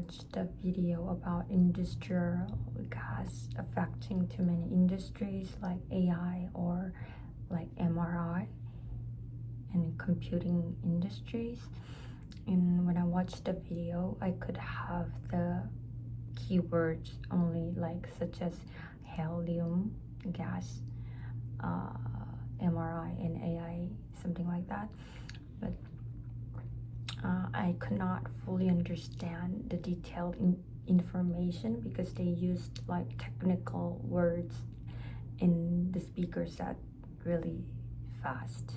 watched a video about industrial gas affecting too many industries like AI or like MRI and computing industries. And when I watched the video, I could have the keywords only, like such as helium gas, MRI and AI, something like that. But I could not fully understand the detailed information because they used like technical words in the speaker set really fast.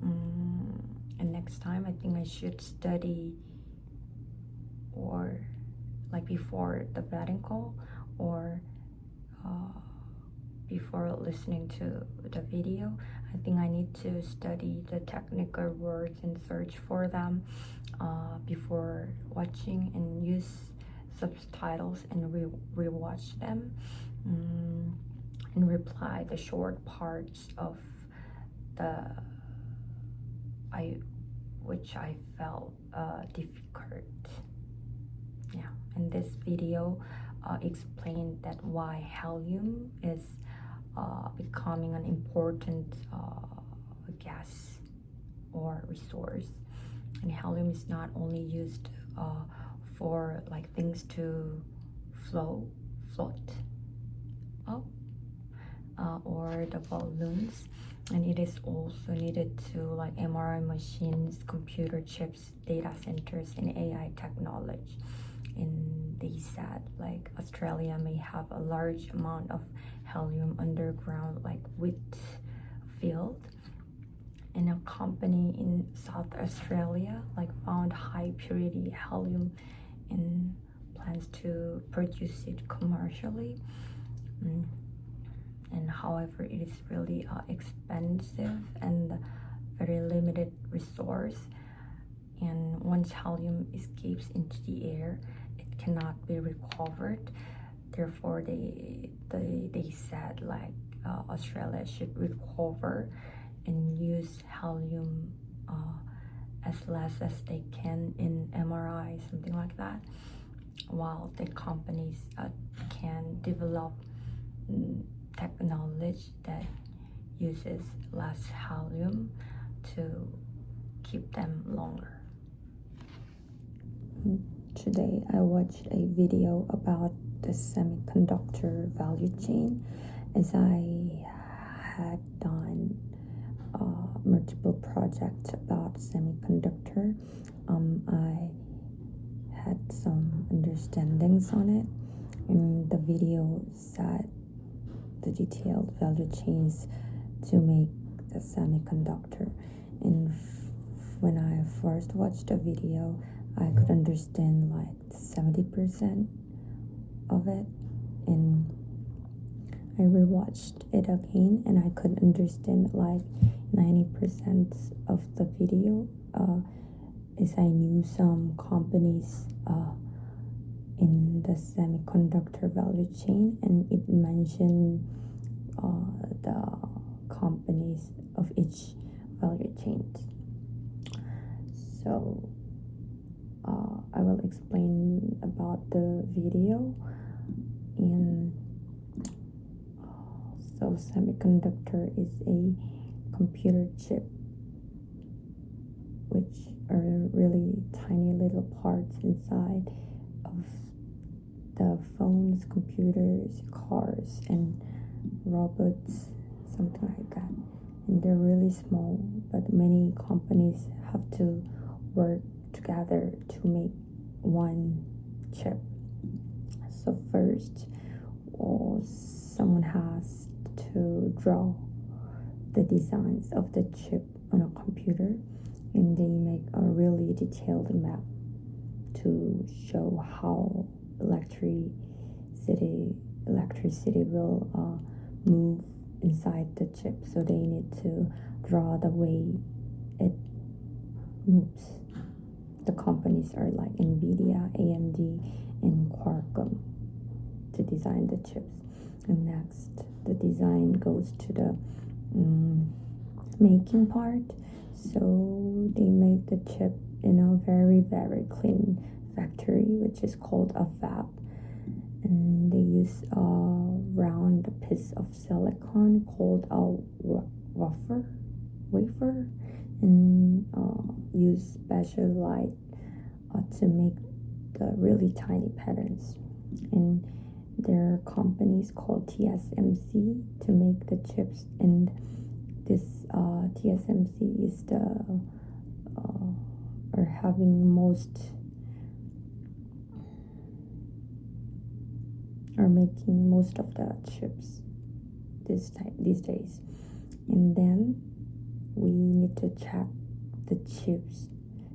And next time I think I should study, or like before the vetting call, or before listening to the video, I think I need to study the technical words and search for them before watching, and use subtitles and rewatch them, and reply the short parts of the which I felt difficult. Yeah, and this video explained that why helium is becoming an important gas or resource. And helium is not only used for like things to float up, or the balloons, and it is also needed to like MRI machines, computer chips, data centers, and AI technology. And they said like Australia may have a large amount of helium underground, like Whitfield, and a company in South Australia like found high purity helium and plans to produce it commercially. And however, it is really expensive and very limited resource, and once helium escapes into the air, it cannot be recovered. Therefore, they said like Australia should recover and use helium as less as they can in MRI, something like that, while the companies can develop technology that uses less helium to keep them longer. Today I watched a video about the semiconductor value chain, as I had done multiple projects about semiconductor. I had some understandings on it, and the video said the detailed value chains to make the semiconductor. And when I first watched the video, I could understand like 70% of it, and I rewatched it again and I could understand like 90% of the video, as I knew some companies in the semiconductor value chain, and it mentioned the companies of each value chain. So I will explain about the video. And so semiconductor is a computer chip, which are really tiny little parts inside of the phones, computers, cars, and robots, something like that. And they're really small, but many companies have to work together to make one chip. So first, someone has to draw the designs of the chip on a computer, and they make a really detailed map to show how electricity will move inside the chip. So they need to draw the way it moves. The companies are like NVIDIA, AMD, and Qualcomm to design the chips. And next, the design goes to the making part. So they make the chip in a very, very clean factory, which is called a fab, and they use a round piece of silicon called a wafer, and use special light to make the really tiny patterns. And there are companies called TSMC to make the chips, and this TSMC is the are having are making most of the chips these days. And then we need to check the chips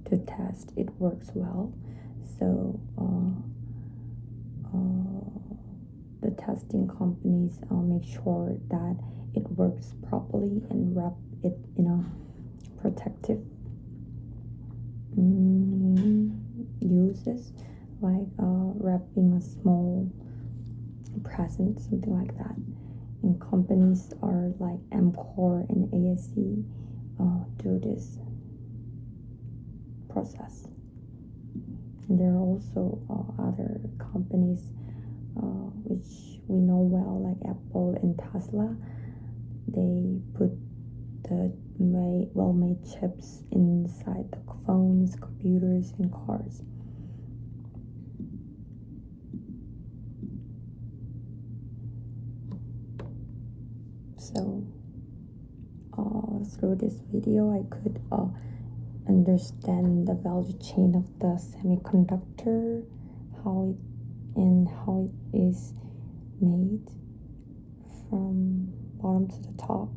to test it works well. So the testing companies make sure that it works properly and wrap it in a protective uses, like wrapping a small present, something like that. And companies are like Amcor and ASE do this process. And there are also other companies which we know well, like Apple and Tesla. They put the well-made chips inside the phones, computers, and cars. So through this video, I could understand the value chain of the semiconductor, how it is made from bottom to the top.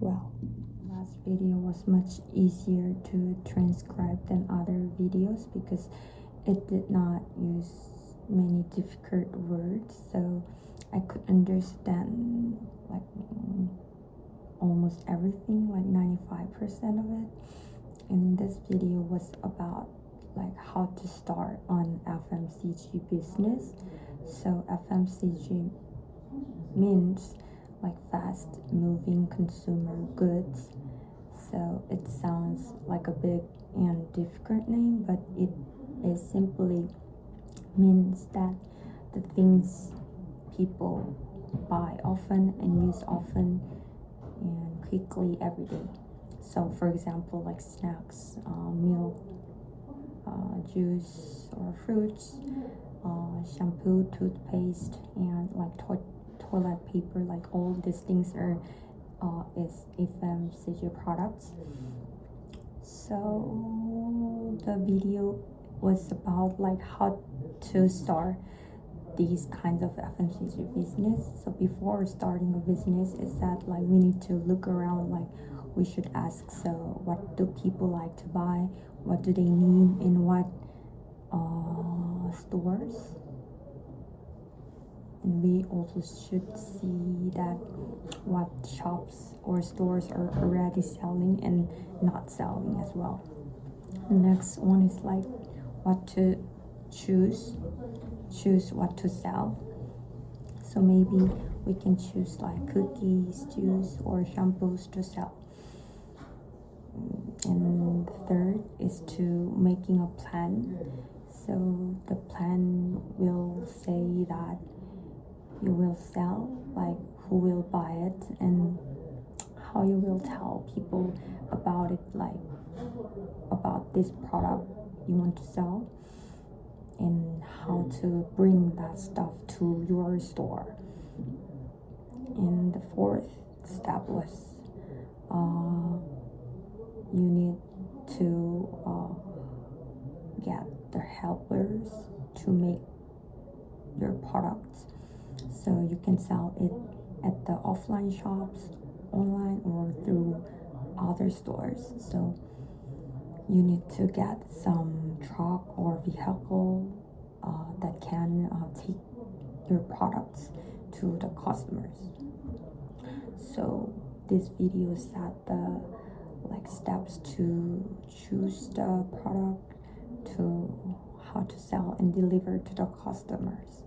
Well, last video was much easier to transcribe than other videos because it did not use many difficult words, so I could understand like almost everything, like 95% of it. And this video was about like how to start on FMCG business. So FMCG means like fast moving consumer goods. So it sounds like a big and difficult name, but it simply means that the things people buy often and use often and quickly every day. So for example, like snacks, milk, juice or fruits, shampoo, toothpaste, and like toilet paper, like all these things are is FMCG products. So the video was about like how to start these kinds of FMCG business. So before starting a business, is that like we need to look around, like we should ask, so what do people like to buy, what do they need, in what stores. And we also should see that what shops or stores are already selling and not selling as well. The next one is like what to choose what to sell. So maybe we can choose like cookies, juice, or shampoos to sell. And the third is to making a plan. So the plan will say that you will sell, like who will buy it, and how you will tell people about it, like about this product you want to sell, and how to bring that stuff to your store. And the fourth step was you need to get the helpers to make your products, so you can sell it at the offline shops, online, or through other stores. So you need to get some truck or vehicle that can take your products to the customers. So this video set the like steps to choose the product, to how to sell and deliver to the customers.